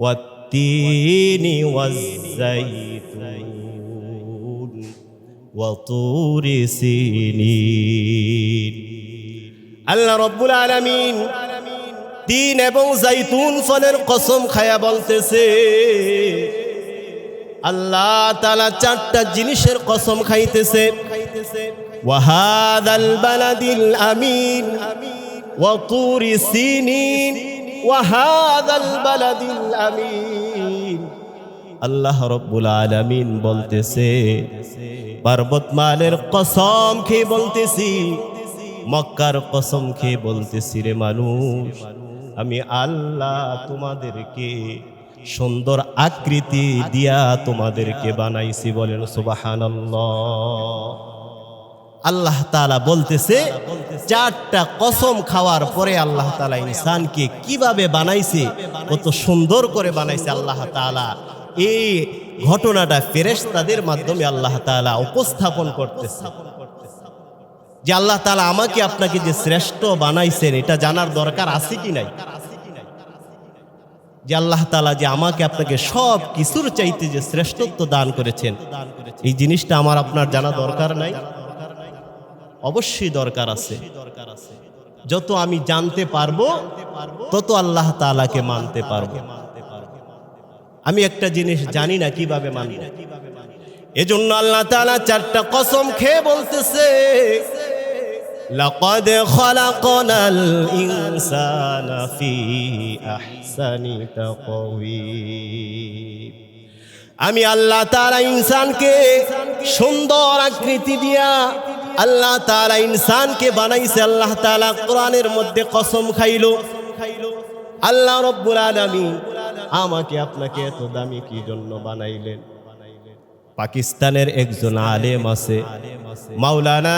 ওয়াত-তিনি ওয়াজ-যাইতুন ওয়া তুরি সিনিন। আল্লাহ রাব্বুল আলামিন তিন এবং জাইতুন ফলের কসম খায়া বলতেছে, আল্লাহ তাআলা চারটা জিনিসের কসম খাইতেছে। ওয়া হাযাল বালাদিল আমিন ওয়া তুরি সিনিন ওয়া হাযাল বালাদিল আমিন। আল্লাহ রাব্বুল আলামিন বলতেছে, পর্বতমালের কসম খেয়ে বলতেছি, মক্কার কসম খেয়ে বলতেছি, রে মানুষ, আমি আল্লাহ তোমাদেরকে সুন্দর আকৃতি দিয়া তোমাদেরকে বানাইছি। বলেন সুবহানাল্লাহ। আল্লাহ তাআলা বলতেছে, চারটা কসম খাওয়ার পরে আল্লাহ তাআলা ইনসানকে কিভাবে বানাইছে, কত সুন্দর করে বানাইছে আল্লাহ তাআলা। এই ঘটনাটা ফেরেশতাদের মাধ্যমে আল্লাহ তাআলা উপস্থাপন করতেছে যে আল্লাহ তাআলা আমাকে আপনাকে যে শ্রেষ্ঠ বানাইছেন এটা জানার দরকার আছে কি নাই? যে আল্লাহ তাআলা যে আমাকে আপনাকে সব কিছুর চাইতে যে শ্রেষ্ঠত্ব দান করেছেন, এই জিনিসটা আমার আপনার জানা দরকার নাই? অবশ্যই দরকার আছে। যত আমি জানতে পারবো তত আল্লাহ তাআলাকে মানতে পারবো। আমি একটা জিনিস জানি না, কিভাবে মানব? এজন্য আল্লাহ তাআলা চারটা কসম খেয়ে বলতেছে, লাকাদ খালাকনাল ইনসানা ফি আহসানি তাকওয়িম। আমি আল্লাহ তাআলা ইনসানকে সুন্দর আকৃতি দিয়া আল্লাহ তাআলা ইনসানকে বানাইছে। আল্লাহ তাআলা কোরআনের মধ্যে কসম খাইলো, আল্লাহ রাব্বুল আলামিন আমাকে আপনাকে এত দামি কি জন্য বানাইলেন? পাকিস্তানের একজন আলেম আছে, মাওলানা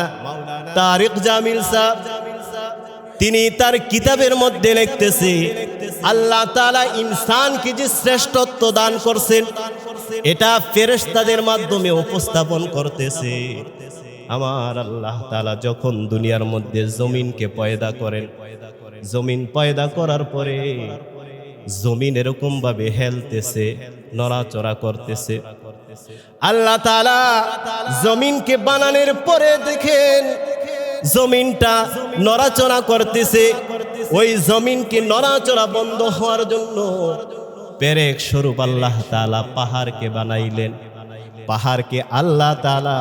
তারিক জামিল সাহেব, তিনি তার কিতাবের মধ্যে লিখতেছে, আল্লাহ তাআলা ইনসানকে যে শ্রেষ্ঠত্ব দান করছেন এটা ফেরেশতাদের মাধ্যমে উপস্থাপন করতেছে। আমার আল্লাহ তাআলা যখন দুনিয়ার মধ্যে জমিনকে পয়দা করেন, জমিন পয়দা করার পরে জমিন এরকম ভাবে হেলতেছে, নড়াচড়া করতেছে। আল্লাহ তাআলা জমিনকে বানানোর পরে দেখেন জমিনটা নড়াচড়া করতেছে। ওই জমিনকে নড়াচড়া বন্ধ হওয়ার জন্য পেরেক স্বরূপ আল্লাহ তাআলা পাহাড়কে বানাইলেন। পাহাড়কে আল্লাহ তাআলা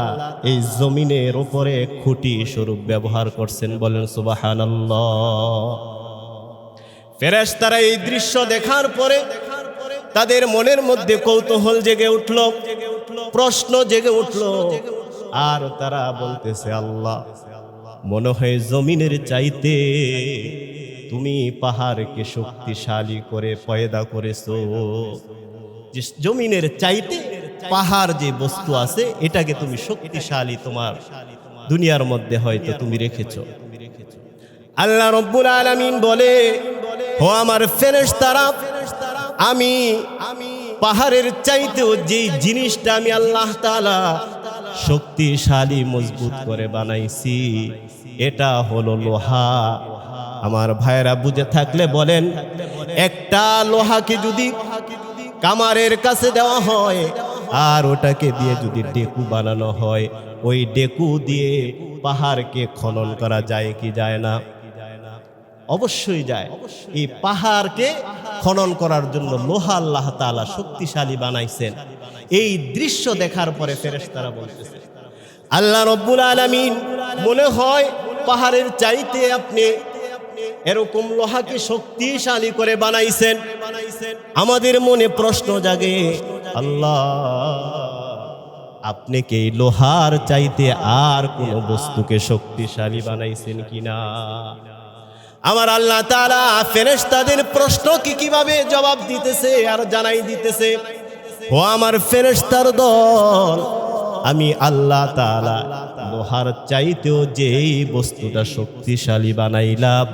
এই জমিনের উপরে খুঁটি স্বরূপ ব্যবহার করছেন। বলেন সুবহানাল্লাহ। ফেরেশতারা এই দৃশ্য দেখার পরে তাদের মনের মধ্যে কৌতূহল জেগে উঠল, প্রশ্ন জেগে উঠল, আর তারা বলতেছে, আল্লাহ, মনে হয় জমিনের চাইতে তুমি পাহাড়কে শক্তিশালী করে পয়দা করেছো। যে জমিনের চাইতে পাহাড় যে বস্তু আছে এটাকে তুমি শক্তিশালী তোমার দুনিয়ার মধ্যে হয়তো তুমি রেখেছো। আল্লাহ রাব্বুল আলামিন বলে, ও আমার ফেরেশতারা, আমি পাহাড়ের চাইতেও যে জিনিসটা আমি আল্লাহ তাআলা শক্তিশালী মজবুত করে বানাইছি এটা হলো লোহা। আমার ভাইরা বুঝে থাকলে বলেন, একটা লোহাকে যদি কামারের কাছে দেওয়া হয় আর ওটাকে দিয়ে যদি ডেকু বানানো হয়, ওই ডেকু দিয়ে পাহাড়কে খনন করা যায় কি যায় না? অবশ্যই যায়। এই পাহাড়কে খনন করার জন্য লোহা আল্লাহ তাআলা শক্তিশালী বানাইছেন। এই দৃশ্য দেখার পরে ফেরেশতারা বলতেছে, আল্লাহ রাব্বুল আলামিন মনে হয় পাহাড়ের চাইতে আপনি এরকম লোহাকে শক্তিশালী করে বানাইছেন। আমাদের মনে প্রশ্ন জাগে, আল্লাহ, আপনি কি লোহার চাইতে আর কোন বস্তুকে শক্তিশালী বানাইছেন কিনা? আমার আল্লাহ তাআলা ফেরেশতাদের প্রশ্নকে কিভাবে জবাব দিতেছে আর জানাই দিতেছে, ও আমার ফেরেশতার দল, আমি আল্লাহ তাআলা লোহার চাইতেও যেই বস্তুটা শক্তিশালী বানাইলাম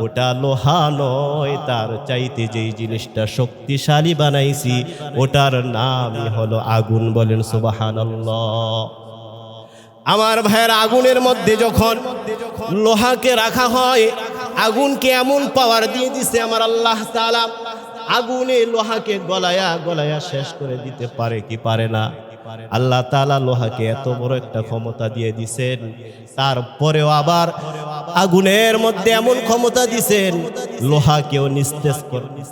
ওটা লোহা নয়, তার চাইতে যেই জিনিসটা শক্তিশালী বানাইছি ওটার নামই হলো আগুন। বলেন সুবহানাল্লাহ। আমার ভাইয়ের, আগুনের মধ্যে যখন লোহাকে রাখা হয়, আগুনকে এমন পাওয়ার দিয়ে দিছে আমার আল্লাহ তাআলা, আগুনে লোহাকে গলায়া গলায়া শেষ করে দিতে পারে কি পারে না? আল্লাহ তাআলা লোহাকে এত বড় একটা ক্ষমতা দিয়ে দিছেন, তারপরেও আবার আগুনের মধ্যে এমন ক্ষমতা দিছেন লোহাকেও নিস্তেজ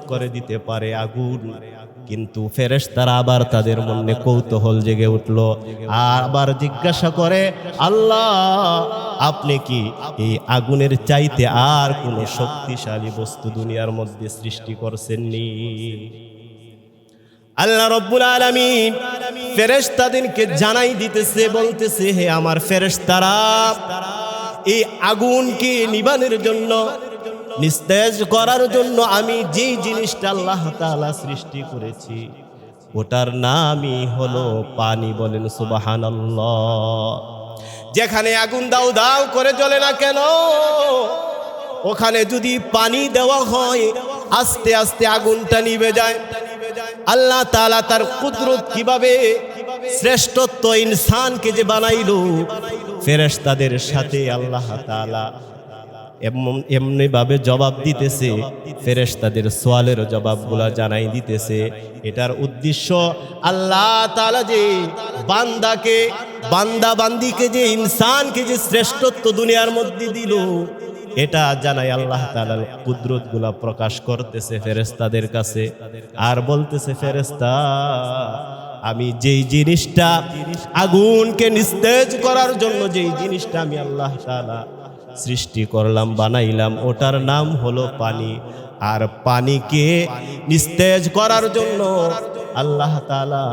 করে দিতে পারে আগুন। কিন্তু ফেরেশতারা আবার তাদের মনে কৌতূহল জেগে উঠল, আর আবার জিজ্ঞাসা করে, আল্লাহ আপনি কি এই আগুনের চাইতে আর কোনো শক্তিশালী বস্তু দুনিয়ার মধ্যে সৃষ্টি করছেননি? আল্লাহ রব্বুল আলামিন ফেরেশতাদেরকে জানাই দিতেছে, বলতেছে, হে আমার ফেরেশতারা, এই আগুনকে নিবানোর জন্য, নিস্তেজ করার জন্য আমি যেই জিনিসটা আল্লাহ তাআলা সৃষ্টি করেছি ওটার নামই হলো পানি। বলেন সুবহানাল্লাহ। যেখানে আগুন দাউ দাউ করে জ্বলে না কেন, ওখানে যদি পানি দেওয়া হয় আস্তে আস্তে আগুনটা নিভে যায়। আল্লাহ তাআলা তার কুদরত কিভাবে, শ্রেষ্ঠত্ব ইনসানকে যে বানাইলো, ফেরেশতাদের সাথে আল্লাহ তাআলা এমনি ভাবে জবাব দিতেছে, ফেরেশতাদের সওয়ালের জবাবগুলা জানাই দিতেছে। এটার উদ্দেশ্য আল্লাহ তাআলা যে বান্দা বান্দিকে যে ইনসানকে যে শ্রেষ্ঠত্ব দুনিয়ার মধ্যে দিল, এটা জানাই আল্লাহ তাআলার কুদরতগুলা প্রকাশ করতেছে ফেরেশতাদের কাছে। আর বলতেছে, ফেরেশতা, আমি যেই জিনিসটা আগুনকে নিস্তেজ করার জন্য, যেই জিনিসটা আমি আল্লাহ তাআলা সৃষ্টি করলাম, বানাইলাম, ওটার নাম হলো পানি। আর পানিকে নিস্তেজ করার জন্য আল্লাহ তাআলা,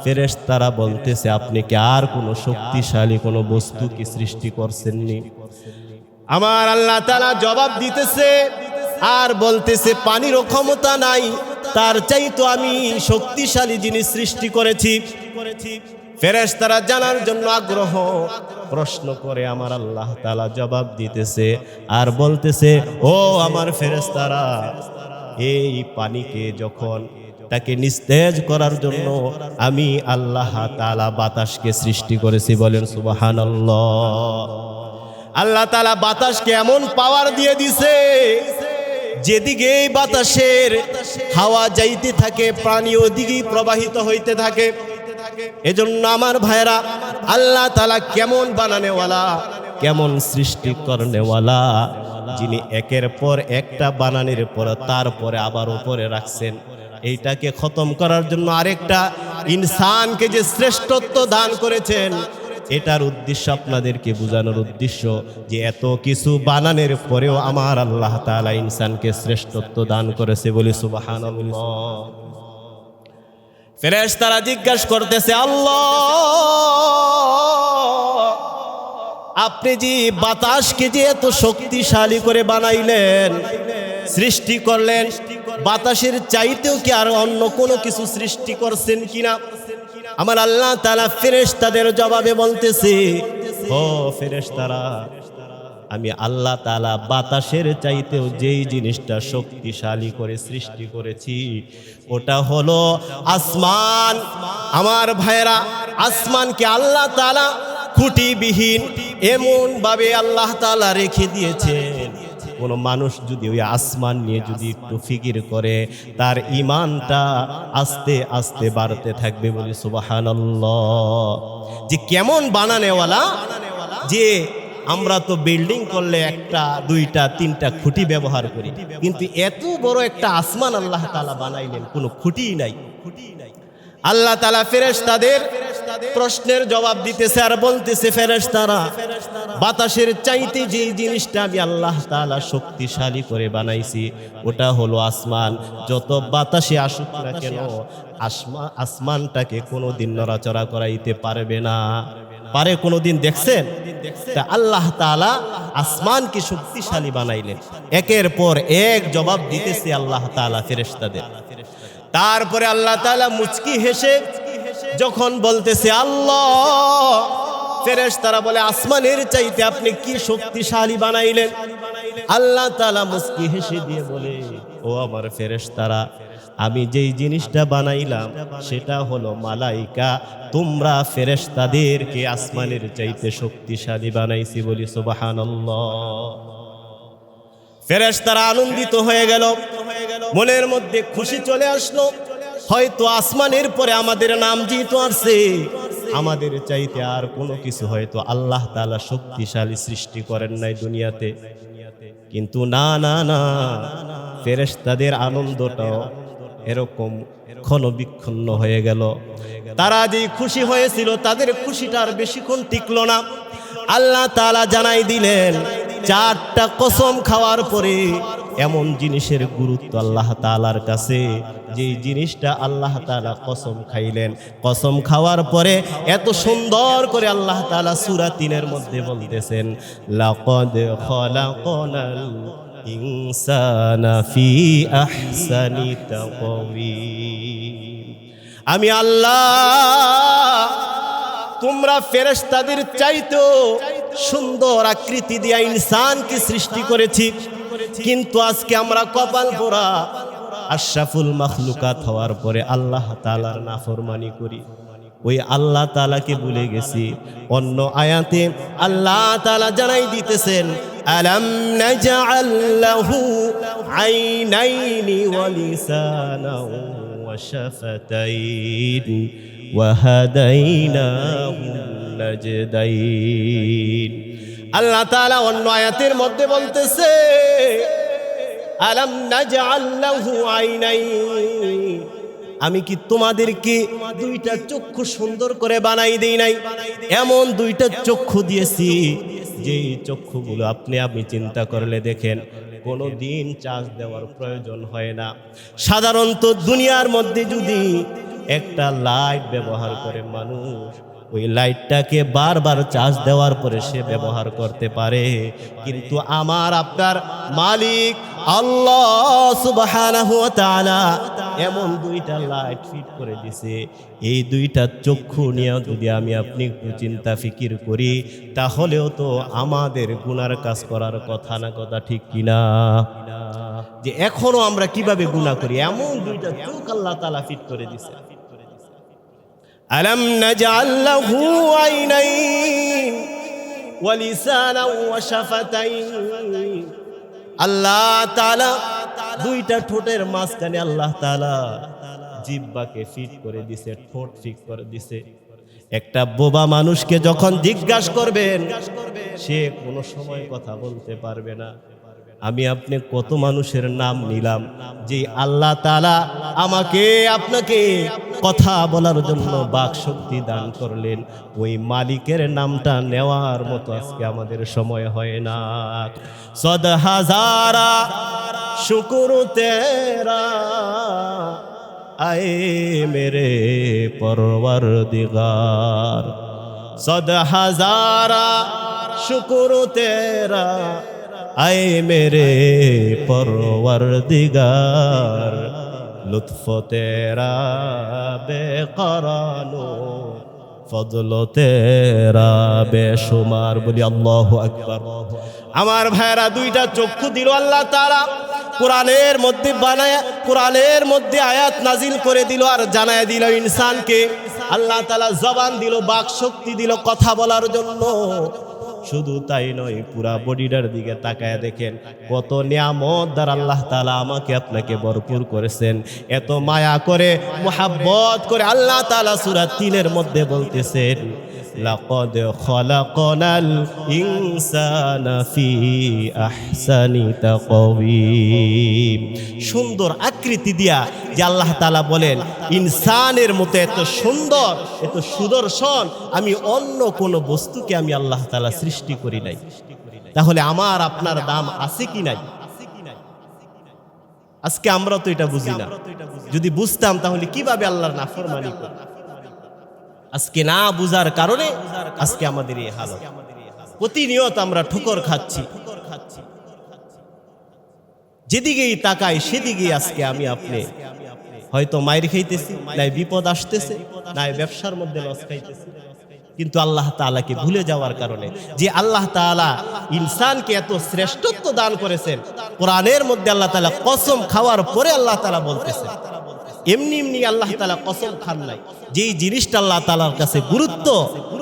ফেরেশতারা বলতেছে, আপনি কি আর কোনো শক্তিশালী কোনো বস্তু কি সৃষ্টি করছেননি? আমার আল্লাহ তাআলা জবাব দিতেছে আর বলতেছে, পানিরও ক্ষমতা নাই, তার চাইতো আমি শক্তিশালী জিনিস সৃষ্টি করেছি। ফেরেশতারা জানার জন্য আগ্রহ প্রশ্ন করে, আমার আল্লাহ তাআলা জবাব দিতেছে আর বলতেছে, ও আমার ফেরেশতারা, এই পানিকে যখন তাকে নিস্তেজ করার জন্য আমি আল্লাহ তাআলা বাতাসকে সৃষ্টি করেছি। বলেন সুবহানাল্লাহ। আল্লাহ তাআলা বাতাসকে এমন পাওয়ার দিয়ে দিছে, যেদিকে এই বাতাসের হাওয়া যাইতে থাকে পানি ওদিকেই প্রবাহিত হইতে থাকে। এজন্য আমার ভাইরা, আল্লাহ তাআলা কেমন বানানেওয়ালা, কেমন সৃষ্টি করনেওয়ালা, যিনি একের পর একটা বানানোর পর তারপরে আবার উপরে রাখছেন। এইটাকে খতম করার জন্য আরেকটা ইনসানকে যে শ্রেষ্ঠত্ব দান করেছেন, এটার উদ্দেশ্য আপনাদেরকে বোঝানোর উদ্দেশ্য যে এত কিছু বানানোর পরেও আমার আল্লাহ তাআলা ইনসানকে শ্রেষ্ঠত্ব দান করেছে। বলি সুবহানাল্লাহ। ফেরেশতারা জিজ্ঞাসা করতেছে, আল্লাহ আপনি যে বাতাসকে যে এত শক্তিশালী করে বানাইলেন, সৃষ্টি করলেন, বাতাসের চাইতেও কি আর অন্য কোনো কিছু সৃষ্টি করছেন কিনা? আমার আল্লাহ তাআলা ফেরেশতাদের জবাবে বলতেছে, ও ফেরেশতারা, আমি আল্লাহ তাআলা বাতাসের চাইতেও যেই জিনিসটা শক্তিশালী করে সৃষ্টি করেছি ওটা হলো আসমান। আমার ভাইরা, আসমানকে আল্লাহ তাআলা খুঁটিবিহীন এমন ভাবে আল্লাহ তাআলা রেখে দিয়েছেন, কোনো মানুষ যদি ওই আসমান নিয়ে যদি একটু ফিকির করে, তার ঈমানটা আস্তে আস্তে বাড়তে থাকবে। বলি সুবহানাল্লাহ। যে কেমন বানানেওয়ালা, যে আমরা তো বিল্ডিং করলে একটা দুইটা তিনটা খুঁটি ব্যবহার করি, কিন্তু এত বড় একটা আসমান আল্লাহ তাআলা বানাইলেন, কোনো খুঁটিই নাই। আল্লাহ তাআলা ফেরেশতাদের প্রশ্নের জবাব দিতেছে আর বলতেছে, ফেরেশতারা, বাতাসের চাইতে যে জিনিসটা আমি আল্লাহ তাআলা শক্তিশালী করে বানাইছি ওটা হলো আসমান। যত বাতাসে আসুক না কেন, আসমানটাকে কোনোদিন নড়াচড়া করাইতে পারবে না। পারে কোনোদিন দেখছেন? তা আল্লাহ তাআলা আসমানকে শক্তিশালী বানাইলেন। একের পর এক জবাব দিতেছে আল্লাহ তাআলা ফেরেশতাদের। তারপরে আল্লাহ তাআলা মুচকি হেসে যখন বলতেছে, আল্লাহ, ফেরেশতারা বলে, আসমানের চাইতে আপনি কি শক্তিশালী বানাইলেন? আল্লাহ তাআলা মুচকি হেসে দিয়ে বলে, ও আমার ফেরেশতারা, আমি যেই জিনিসটা বানাইলাম সেটা হলো মালাইকা। তোমরা ফেরেশতাদেরকে আসমানের চাইতে শক্তিশালী বানাইছি। বলি সুবহানাল্লাহ। ফেরেশতারা আনন্দিত হয়ে গেল, মনের মধ্যে খুশি চলে আসলো। হয়তো আসমানের পরে আমাদের নাম যেহেতু আসছে, আমাদের চাইতে আর কোনো কিছু হয়তো আল্লাহ তাআলা শক্তিশালী সৃষ্টি করেন নাই দুনিয়াতে। কিন্তু না না না, ফেরেশতাদের আনন্দটাও এরকম ক্ষণবিক্ষণ হয়ে গেল। তারা যে খুশি হয়েছিল তাদের খুশিটা আর বেশিক্ষণ টিকলো না। আল্লাহ তাআলা জানাই দিলেন, 4টা কসম খাওয়ার পরে এমন জিনিসের গুরুত্ব আল্লাহ তাআলার কাছে, যে জিনিসটা আল্লাহ তাআলা কসম খাইলেন। কসম খাওয়ার পরে এত সুন্দর করে আল্লাহ তাআলা সূরা 3-এর মধ্যে বলতেছেন, লাকাদ খলাকনাল ইনসানা ফি আহসানি তাকওয়িম। আমি আল্লাহ তোমরা ফেরেশতাদের চাইতেও সুন্দর আকৃতি দিয়া ইনসানকে সৃষ্টি করেছি। কিন্তু আজকে আমরা কপাল পোড়া, আশরাফুল মাখলুকাত হওয়ার পরে আল্লাহ তাআলার নাফরমানি করি, ওই আল্লাহ তাআলাকে ভুলে গেছি। অন্য আয়াতে আল্লাহ তাআলা জানাই দিতেছেন, আলাম নাজআল লাহু আইনাইনি ওয়া লিসানাও ওয়া শাফাতাইন ওয়া হাদাইনাহু নাজদাইন। আল্লাহ তাআলা অন্য আয়াতের মধ্যে বলতেছে, আলাম নাজআল লাহু আইনাইন, আমি কি তোমাদেরকে 2টা চক্ষু সুন্দর করে বানাই দেই নাই? এমন 2টা চক্ষু দিয়েছি, যে চক্ষুগুলো আপনি চিন্তা করলে দেখেন কোনো দিন চার্জ দেওয়ার প্রয়োজন হয় না। সাধারণত দুনিয়ার মধ্যে যদি একটা লাইট ব্যবহার করে মানুষ, ওই লাইটটাকে বারবার চার্জ দেওয়ার পরে সে ব্যবহার করতে পারে। কিন্তু আমার আপনার মালিক আল্লাহ সুবহানাহু ওয়া তাআলা এমন 2টা লাইট ফিট করে দিছে, এই 2টা চক্ষু নিয়ে যদি আমি আপনি একটু চিন্তা ফিকির করি, তাহলেও তো আমাদের গুনার কাজ করার কথা না, কথা ঠিক কিনা? যে এখনো আমরা কিভাবে গুনাহ করি, এমন 2টা চোখ আল্লাহ তাআলা ফিট করে দিছে। আলাম নাজআল লাহু আইনাইন ওয়া লিসানাও ওয়া শাফাতাইন। আল্লাহ তাআলা 2টা ঠোঁটের মাঝখানে আল্লাহ তাআলা জিহ্বাকে ফিট করে দিছে, ঠোঁট ফিট করে দিছে। একটা বোবা মানুষকে যখন জিজ্ঞাসা করবেন, সে কোনো সময় কথা বলতে পারবে না। আমি আপনি কত মানুষের নাম নিলাম, যে আল্লাহ তাআলা আমাকে আপনাকে কথা বলার জন্য বাক শক্তি দান করলেন, ওই মালিকের নামটা নেওয়ার মতো আজকে আমাদের সময় হয় না। সদ হাজারা শুকর তেরা আয়ে মেরে পরওয়ারদিগার, সদ হাজারা শুকর তেরা আয়ে মেরে পরওয়ারদিগার, লুৎফ তেরা বেকরানো ফজল তেরা বেশুমার। বলি আল্লাহু আকবার। আমার ভাইরা 2টা চক্ষু দিল আল্লাহ তাআলা, কোরআনের মধ্যে বানায়, কোরআনের মধ্যে আয়াত নাজিল করে দিল আর জানায় দিল ইনসানকে। আল্লাহ তাআলা জবান দিল, বাক শক্তি দিল কথা বলার জন্য। শুধু তাই নয়, পুরা বডিটার দিকে তাকায় দেখেন কত নিয়ামত দ্বারা আল্লাহ তাআলা আমাকে আপনাকে ভরপুর করেছেন। এত মায়া করে, মুহাব্বত করে আল্লাহ তাআলা সূরা 3-এর মধ্যে বলতেছেন, লাকাদ খলাকনাল ইনসানা ফি আহসানি তাকওয়িম। সুন্দর আকৃতি দিয়া যে আল্লাহ তাআলা বলেন, ইনসানের মতো এত সুন্দর, এত সুদর্শন আমি অন্য কোন বস্তুকে আমি আল্লাহ তাআলা সৃষ্টি করি নাই। তাহলে আমার আপনার দাম আছে কি নাই? আজকে আমরা তো এটা বুঝি না। যদি বুঝতাম তাহলে কিভাবে আল্লাহর নাফরমানি করি? আজকে না বুঝার কারণে আজকে আমাদের এই হালত। প্রতিনিয়ত আমরা ঠোকর খাচ্ছি, যেদিকেই তাকাই সেদিকেই আজকে আমি আপনি হয়তো মায়ের খাইতেছি, নাই বিপদ আসতেছে, নাই ব্যবসার মধ্যে লস খাইতেছি। কিন্তু আল্লাহ তাআলাকে ভুলে যাওয়ার কারণে, যে আল্লাহ তাআলা ইনসানকে এত শ্রেষ্ঠত্ব দান করেছেন, কোরআনের মধ্যে আল্লাহ তাআলা কসম খাওয়ার পরে আল্লাহ তাআলা বলতেছেন, এমনি এমনি আল্লাহ তাআলা কসম খান নাই। যেই জিনিসটা আল্লাহ তাআলার কাছে গুরুত্ব,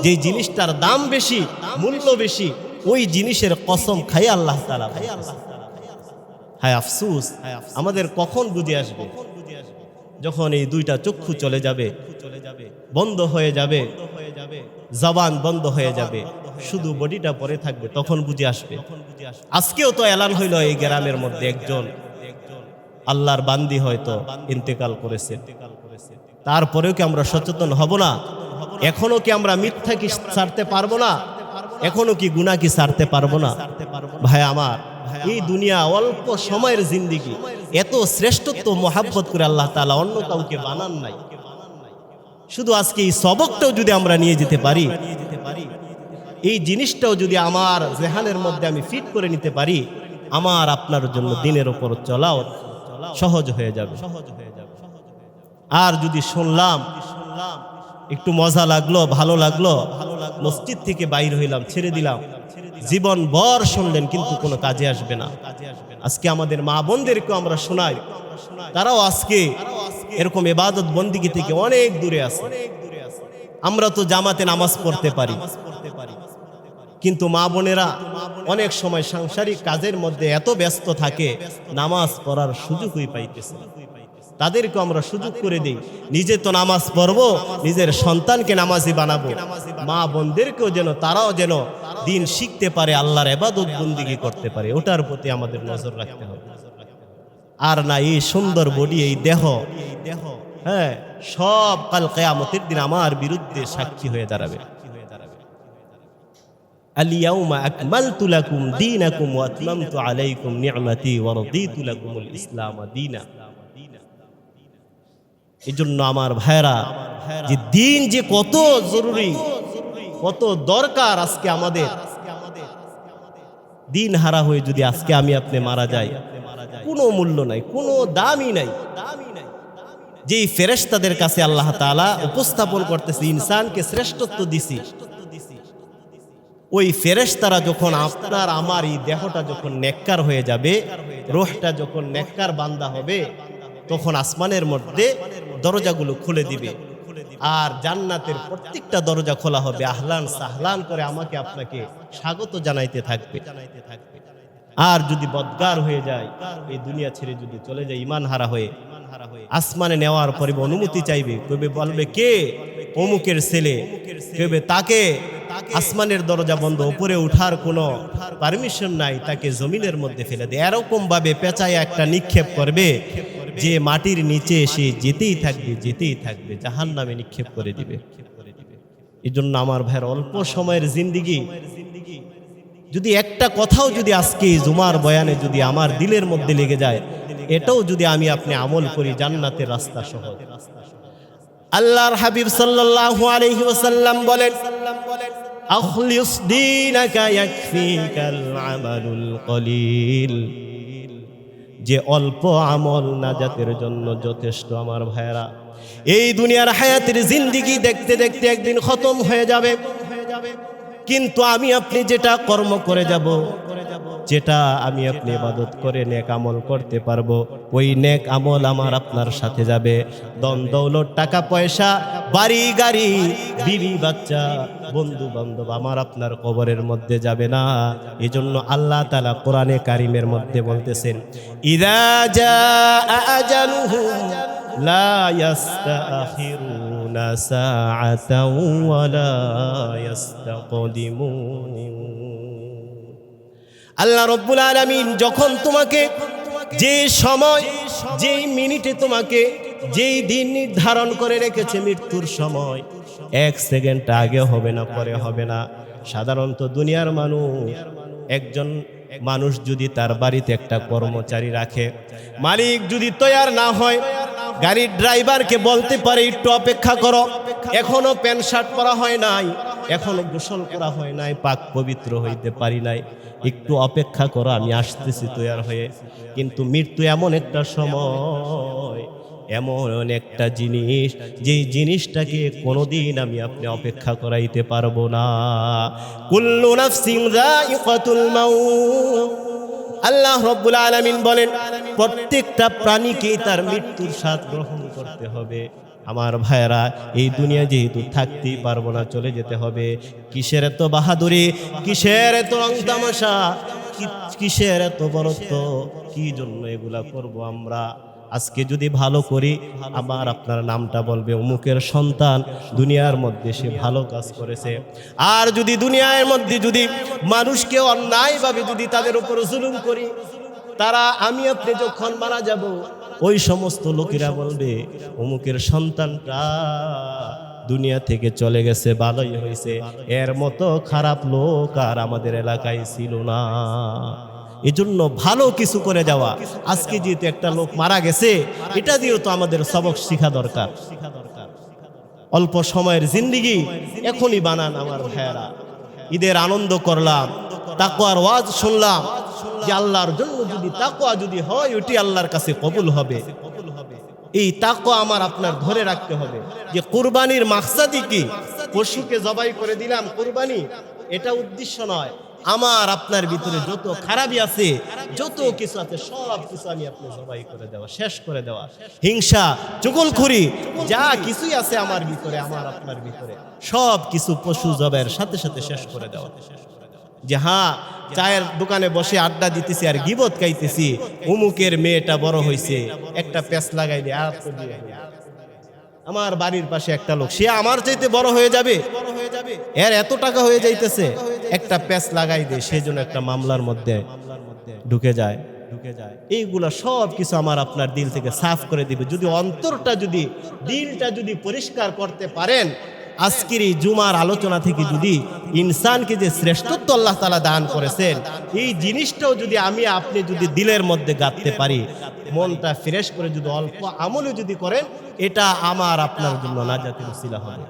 যেই জিনিসটার দাম বেশি, মূল্য বেশি, ওই জিনিসের কসম খাই আল্লাহ তাআলা। হায় আফসুস, আমাদের কখন বুঝে আসবে? যখন এই দুইটা চক্ষু চলে যাবে, বন্ধ হয়ে যাবে, জবান বন্ধ হয়ে যাবে, শুধু বডিটা পরে থাকবে, তখন বুঝে আসবে। আজকেও তো এলান হইল এই গ্রামের মধ্যে একজন আল্লাহর বান্দি হয়তো ইন্তেকাল করেছে। তারপরেও কি আমরা সচেতন হব না? এখনো কি আমরা মিথ্যা কি ছাড়তে পারবো না? এখনো কি গুনাহ কি ছাড়তে পারবো না? ভাই আমার, এই দুনিয়া অল্প সময়ের জিন্দিগি, এত শ্রেষ্ঠত্ব মোহাব্বত করে আল্লাহ তাআলা অন্য কাউকে বানান নাই। শুধু আজকে এই সবকটাও যদি আমরা নিয়ে যেতে পারি, এই জিনিসটাও যদি আমার জেহানের মধ্যে আমি ফিট করে নিতে পারি, আমার আপনার জন্য দিনের উপর চলাও সহজ হয়ে যাবে। আর যদি শুনলাম, একটু মজা লাগলো, ভালো লাগলো, মসজিদ থেকে বাইর হইলাম, ছেড়ে দিলাম, জীবন ভর শুনলেন কিন্তু কোনো কাজে আসবে না। আজকে আমাদের মা বোনদেরকেও আমরা শোনাই, তারাও আজকে এরকম ইবাদত বন্দিগি থেকে অনেক দূরে আছে। আমরা তো জামাতে নামাজ পড়তে পারি, কিন্তু মা বোনেরা অনেক সময় সাংসারিক কাজের মধ্যে এত ব্যস্ত থাকে, নামাজ পড়ার সুযোগই পাইতেছে না। তাদেরকে আমরা সুযোগ করে দিই, নিজে তো নামাজ পড়বো, নিজের সন্তানকে নামাজি বানাবো, মা বোনদেরকেও যেন তারাও যেন দিন শিখতে পারে, আল্লাহর ইবাদত বন্দিগি করতে পারে, ওটার প্রতি আমাদের নজর রাখতে হবে। আর না এই সুন্দর বডি, এই দেহ, হ্যাঁ, সব কাল কিয়ামতের দিন আমার বিরুদ্ধে সাক্ষী হয়ে দাঁড়াবে। আল-ইয়াউমা আকমালতু লাকুম দীনাকুম ওয়া আতমামতু আলাইকুম নি'মাতি ওয়া রাদিতু লাকুমুল ইসলাম দীনা। এজন্য আমার ভাইরা, যে দিন যে কত জরুরি, কত দরকার, আজকে আমাদের দিন হারা হয়ে যদি আজকে আমি আপনি মারা যাই, কোনো মূল্য নাই, কোনো দামই নাই। যেই ফেরেশতাদের কাছে আল্লাহ তাআলা উপস্থাপন করতেছে ইনসানকে শ্রেষ্ঠত্ব দিছি, ওই ফেরেশতারা যখন আপনার আমার এই দেহটা যখন নেককার হয়ে যাবে, রূহটা যখন নেককার বান্দা হবে, তখন আসমানের মধ্যে দরজাগুলো খুলে দিবে, আর জান্নাতের প্রত্যেকটা দরজা খোলা হবে, আহলান সাহলান করে আমাকে আপনাকে স্বাগত জানাইতে থাকবে। আর যদি বদগার হয়ে যায়, এই দুনিয়া ছেড়ে যদি চলে যায় ঈমান হারা হয়ে, আসমানে নেওয়ার পরে অনুমতি চাইবে, কবে বলবে কে? অমুকের ছেলে। কবে তাকে আসমানের দরজা বন্ধ, উপরে উঠার কোনো পারমিশন নাই, তাকে জমিনের মধ্যে ফেলে দেয়। এরকম ভাবে পেঁচায় একটা নিক্ষেপ করবে যে মাটির নিচে সে যেতেই থাকবে, যেতেই থাকবে, জাহান্নামে নিক্ষেপ করে দিবে। এই জন্য আমার ভাইয়ের, অল্প সময়ের জিন্দিগি, যদি একটা কথাও যদি আজকে জুমার বয়ানে যদি আমার দিলের মধ্যে লেগে যায়, এটাও যদি আমি আপনি আমল করি, জান্নাতের রাস্তা সহজ। আল্লাহর হাবিব সাল্লাল্লাহু আলাইহি ওয়াসাল্লাম বলেন, আখলিস দীনাকা ইয়াকফিকাল আমালুল কলিল। যে অল্প আমল নাজাতের জন্য যথেষ্ট। আমার ভাইরা, এই দুনিয়ার হায়াতের জিন্দিগি দেখতে দেখতে একদিন খতম হয়ে যাবে, কিন্তু আমি আপনি যেটা কর্ম করে যাব, যেটা আমি আপনি ইবাদত করে নেক আমল করতে পারবো, ওই নেক আমল আমার আপনার সাথে যাবে। ধন দৌলত, টাকা পয়সা, বাড়ি গাড়ি, বিবি বাচ্চা, বন্ধু বান্ধব আমার আপনার কবরের মধ্যে যাবে না। এজন্য আল্লাহ তাআলা কোরআনে কারিমের মধ্যে বলতেছেন, ইযা জাআ আজালুহুম লা ইস্তাখিরুনা সাআতাও ওয়া লা ইস্তাকদিমুন। আল্লাহ রাব্বুল আলামিন যখন তোমাকে যে সময়, যেই মিনিটে তোমাকে যেই দিন নির্ধারণ করে রেখেছে মৃত্যুর সময়, এক সেকেন্ড আগে হবে না, পরে হবে না। সাধারণত দুনিয়ার মানুষ, একজন মানুষ যদি তার বাড়িতে একটা কর্মচারী রাখে, মালিক যদি তৈয়ার না হয়, গাড়ির ড্রাইভারকে বলতে পারে একটু অপেক্ষা করো, এখনো প্যান্ট শার্ট পরা হয় নাই, এখনো গোসল করা হয় নাই, পাক পবিত্র হইতে পারি নাই, একটু অপেক্ষা করো, আমি আসতেছি তৈয়ার হয়ে। কিন্তু মৃত্যু এমন একটা সময়, এমন একটা জিনিস, যেই জিনিসটাকে কোনোদিন আমি আপনি অপেক্ষা করাইতে পারবো না। কুল্লু নাফসিন যায়িকাতুল মাউত। আল্লাহ রাব্বুল আলামিন বলেন, প্রত্যেকটা প্রাণীকেই তার মৃত্যুর স্বাদ গ্রহণ করতে হবে। আমার ভাইয়েরা, এই দুনিয়া যেহেতু থাকতেই পারবো না, চলে যেতে হবে। কিসের এত বাহাদুরি, কিসের এত রং তামাশা, কিসের এত বরত্ব, কি জন্য এগুলা করব আমরা? আজকে যদি ভালো করি আবার আপনার নামটা বলবে অমুকের সন্তান, দুনিয়ার মধ্যে সে ভালো কাজ করেছে। আর যদি দুনিয়ার মধ্যে যদি মানুষকে অন্যায়ভাবে যদি তাদের উপর জুলুম করি, তারা আমি আপনি যখন মারা যাব ওই সমস্ত লোকেরা বলবে অমুকের সন্তানটা দুনিয়া থেকে চলে গেছে, ভালোই হয়েছে, এর মতো খারাপ লোক আর আমাদের এলাকায় ছিল না। এজন্য ভালো কিছু করে যাওয়া। আজকে যেহেতু একটা লোক মারা গেছে, এটা দিয়েও তো আমাদের সবক শিখা দরকার। অল্প সময়ের জিন্দেগি এখনই বানান আমার ভাইয়েরা। ঈদের আনন্দ করলাম, তাকওয়ার ওয়াজ শুনলাম, যে আল্লাহর জন্য যদি তাকওয়া যদি হয় ওটি আল্লাহর কাছে কবুল হবে। এই তাকওয়া আমার আপনার ধরে রাখতে হবে। যে কুরবানির মাকসাদি কি? পশুকে জবাই করে দিলাম কুরবানি, এটা উদ্দেশ্য নয়। আমার আপনার ভিতরে যত খারাপই আছে, যত কিছু আছে, সব কিছু আমি আপনি জবাই করে দেওয়া, শেষ করে দেওয়া। হিংসা, চুগলখড়ি, যা কিছুই আছে আমার ভিতরে, আমার আপনার ভিতরে, সব কিছু পশু জবাইয়ের সাথে সাথে শেষ করে দেওয়া। যে হ্যাঁ, চায়ের দোকানে বসে আড্ডা দিতেছি আর গিবত খাইতেছি, অমুকের মেয়েটা বড় হয়েছে, একটা প্যাঁচ লাগাইলে আর তো দিয়ে আমার বাড়ির পাশে একটা লোক, সে আমার চাইতে বড় হয়ে যাবে, এর এত টাকা হয়ে যাইতেছে, একটা প্যাঁচ লাগাই দে, সেজন্য একটা মামলার মধ্যে ঢুকে যায়। এইগুলা সব কিছু আমার আপনার দিল থেকে সাফ করে দিবে। যদি অন্তরটা, যদি দিলটা যদি পরিষ্কার করতে পারেন, আজকের এই জুমার আলোচনা থেকে যদি ইনসানকে যে শ্রেষ্ঠত্ব আল্লাহ তাআলা দান করেছেন, এই জিনিসটাও যদি আমি আপনি যদি দিলের মধ্যে গাঁথতে পারি, মনটা ফ্রেশ করে যদি অল্প আমলও যদি করেন, এটা আমার আপনার জন্য নাজাতের উসিলা হবে।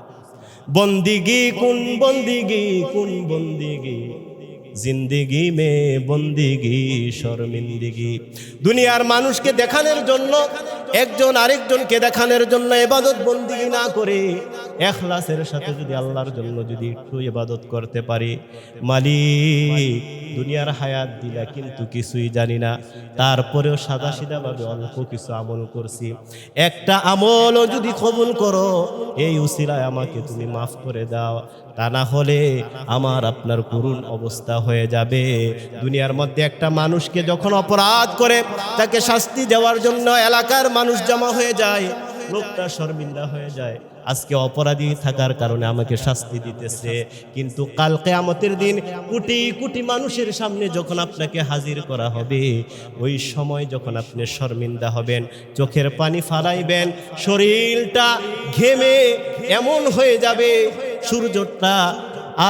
বন্দিগি কোন বন্দিগি, কোন বন্দিগি, জিন্দেগি মে বন্দিগি শর্মিন্দিগি। দুনিয়ার মানুষকে দেখানোর জন্য, একজন আরেকজনকে দেখানোর জন্য ইবাদত বন্দিগি না করে ইখলাসের সাথে যদি আল্লাহর জন্য যদি একটু ইবাদত করতে পারি, মালিক দুনিয়ার হায়াত দিলা কিন্তু কিছুই জানি না, তারপরেও সাদা সিধা ভাবে অল্প কিছু আমল করছি, একটা আমলও যদি কবুল করো, এই উসিলায় আমাকে তুমি মাফ করে দাও, তা না হলে আমার আপনার করুণ অবস্থা হয়ে যাবে। দুনিয়ার মধ্যে একটা মানুষকে যখন অপরাধ করে তাকে শাস্তি দেওয়ার জন্য এলাকার মানুষ জমা হয়ে যায়, লোকটা শর্মিন্দা হয়ে যায়, আজকে অপরাধী থাকার কারণে আমাকে শাস্তি দিতেছে, কিন্তু কাল কিয়ামতের দিন কোটি কোটি মানুষের সামনে যখন আপনাকে হাজির করা হবে, ওই সময় যখন আপনি শর্মিন্দা হবেন, চোখের পানি ফালাইবেন, শরীরটা ঘেমে এমন হয়ে যাবে, সূর্যটা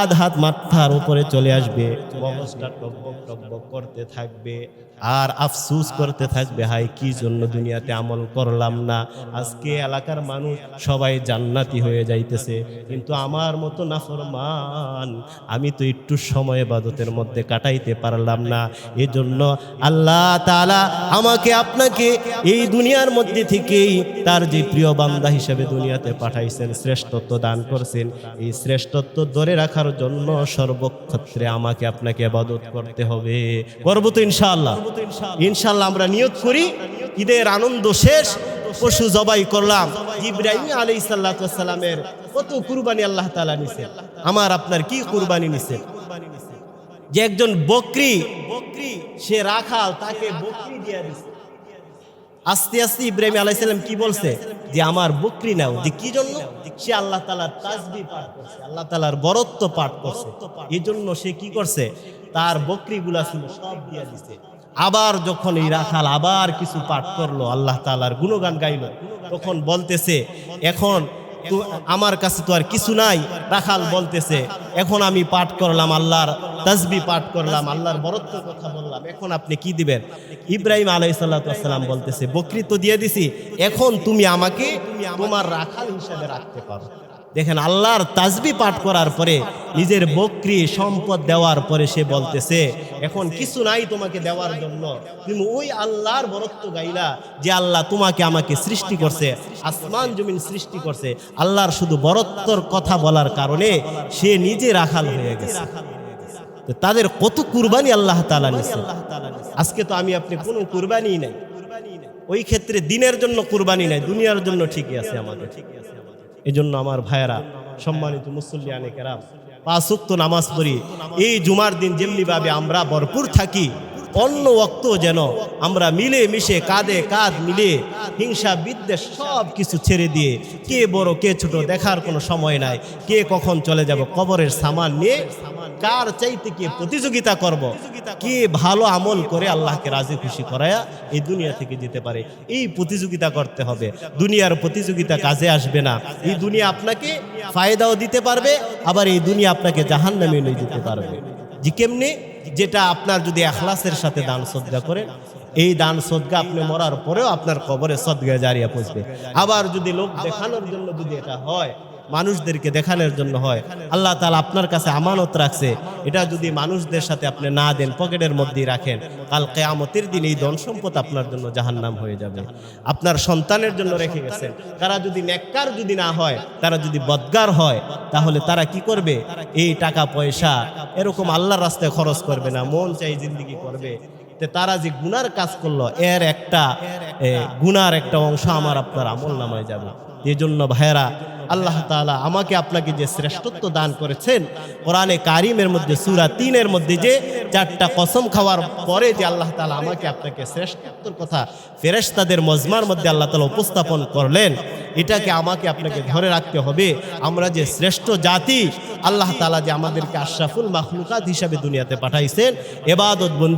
আধ হাত মাথার উপরে চলে আসবে, মগজটা টকবক টকবক করতে থাকবে, আর আফসুস করতে থাকবে, হায় কি জন্য দুনিয়াতে আমল করলাম না, আজকে এলাকার মানুষ সবাই জান্নাতি হয়ে যাইতেছে, কিন্তু আমার মতো নাফরমান আমি তো একটু সময় ইবাদতের মধ্যে কাটাইতে পারলাম না। এজন্য আল্লাহ তাআলা আমাকে আপনাকে এই দুনিয়ার মধ্যে থেকেই তার যে প্রিয় বান্দা হিসেবে দুনিয়াতে পাঠাইছেন, শ্রেষ্ঠত্ব দান করছেন, এই শ্রেষ্ঠত্ব ধরে রাখার জন্য সর্বক্ষেত্রে আমাকে আপনাকে ইবাদত করতে হবে। করব তো ইনশাআল্লাহ? ইনশাআল্লাহ আমরা নিয়ত করি, ঈদের আনন্দ শেষ, পশু জবাই করলাম। ইব্রাহিম আলাইহিস সালামের কত কুরবানি আল্লাহ তাআলা নিছেন, আমার আপনার কি কুরবানি নিছেন? যে একজন বকরি, সে রাখাল, তাকে বকরি দিয়ে দিছে। আস্তে আস্তে ইব্রাহিম আলাইহিস সালাম কি বলছে, যে আমার বকরি নাও। যে কি জন্য? সে আল্লাহ তাআলার তাসবিহ পাঠ করছে, আল্লাহ তাআলার বরত্ব পাঠ করছে, এই জন্য সে কি করছে, তার বকরিগুলা ছিল সব দিয়ে দিছে। আবার যখন এই রাখাল আবার কিছু পাঠ করলো, আল্লাহ তাআলার গুণগান গাইলো, তখন বলতেছে এখন তো আমার কাছে তো আর কিছু নাই। রাখাল বলতেছে এখন আমি পাঠ করলাম, আল্লাহর তাসবিহ পাঠ করলাম, আল্লাহর বরত্ব কথা বললাম, এখন আপনি কি দিবেন? ইব্রাহিম আলাইহিস সালাম বলতেছে বকরি তো দিয়ে দিছি, এখন তুমি আমাকে তোমার রাখাল হিসাবে রাখতে পারো। দেখেন, আল্লাহর তাসবিহ পাঠ করার পরে, নিজের বকরি সম্পদ দেওয়ার পরে সে বলতেছে এখন কিছু নাই তোমাকে দেওয়ার জন্য, তুমি ওই আল্লাহর বরত্ব গাইলা যে আল্লাহ তোমাকে আমাকে সৃষ্টি করছে, আসমান জমিন সৃষ্টি করছে, আল্লাহর শুধু বরত্বর কথা বলার কারণে সে নিজে রাখাল হয়ে গেছে। তো তাদের কত কুরবানি আল্লাহ তাআলা নিয়েছেন। আজকে তো আমি আপনি কোনো কুরবানি নাই, ওই ক্ষেত্রে দিনের জন্য কুরবানি নাই, দুনিয়ার জন্য ঠিকই আছে আমাদের। এজন্য আমার ভাইয়েরা, সম্মানিত মুসল্লিয়ানে কেরাম, 5 ওয়াক্ত নামাজ পড়ি, এই জুমার দিন যেমনিভাবে আমরা ভরপুর থাকি, অন্য ওয়াক্ত যেন আমরা মিলে মিশে কাঁধে কাঁধ মিলে হিংসা বিদ্বেষ সব কিছু ছেড়ে দিয়ে কে বড় কে ছোট দেখার কোনো সময় নাই, কে কখন চলে যাব কবরের সামান নিয়ে কার চাইতে কে প্রতিযোগিতা করব, কে ভালো আমল করে আল্লাহকে রাজি খুশি করায়া এই দুনিয়া থেকে যেতে পারে, এই প্রতিযোগিতা করতে হবে। দুনিয়ার প্রতিযোগিতা কাজে আসবে না। এই দুনিয়া আপনাকে ফায়দাও দিতে পারবে, আবার এই দুনিয়া আপনাকে জাহান্নামে নিয়ে যেতে পারবে। যে কেমনে? যেটা আপনার যদি এখলাসের সাথে দান সদকা করেন, এই দান সদকা আপনি মরার পরেও আপনার কবরে সদকা জারিয়া পৌঁছবে। আবার যদি লোক দেখানোর জন্য যদি এটা হয়, মানুষদেরকে দেখানোর জন্য হয়, আল্লাহ তাআলা আপনার কাছে আমানত রাখছে, এটা যদি মানুষদের সাথে আপনি না দেন, পকেটের মধ্যেই রাখেন, কাল কিয়ামতের দিন এই ধন সম্পদ আপনার জন্য জাহান্নাম হয়ে যাবে। আপনার সন্তানের জন্য রেখে গেছেন, তারা যদি নেককার যদি না হয়, তারা যদি বদগার হয়, তাহলে তারা কি করবে? এই টাকা পয়সা এরকম আল্লাহর রাস্তায় খরচ করবে না, মন চাই জিন্দেগি করবে। তারা যে গুনার কাজ করলো, এর একটা গুনার একটা অংশ আমার আপনার আমল নামায় যাবে। এই জন্য ভাইয়েরা, আল্লাহ তাআলা আমাকে আপনাকে যে শ্রেষ্ঠত্ব দান করেছেন, কোরআনে কারিমের মধ্যে সূরা 3-এর মধ্যে যে 4টা কসম খাওয়ার পরে যে আল্লাহ তাআলা আমাকে আপনাকে শ্রেষ্ঠত্বর কথা ফেরেশতাদের মজমার মধ্যে আল্লাহ তাআলা উপস্থাপন করলেন, এটাকে আমাকে আপনাকে ধরে রাখতে হবে। আমরা যে শ্রেষ্ঠ জাতি, আল্লাহ তাআলা যে আমাদেরকে আশরাফুল মাখলুকাত হিসাবে দুনিয়াতে পাঠাইছেন, ইবাদত বন্দি